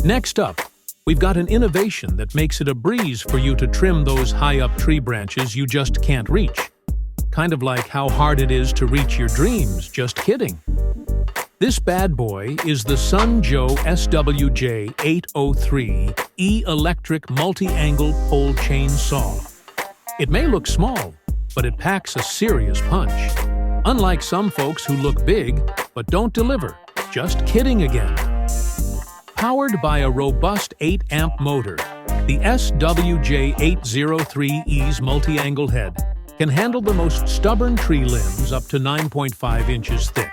Next up, we've got an innovation that makes it a breeze for you to trim those high-up tree branches you just can't reach. Kind of like how hard it is to reach your dreams, just kidding. This bad boy is the JOE SWJ 803E electric multi-angle pole chain saw. It may look small, but it packs a serious punch. Unlike some folks who look big, but don't deliver. Just kidding again. Powered by a robust 8-amp motor, the SWJ 803E's multi-angle head can handle the most stubborn tree limbs up to 9.5 inches thick.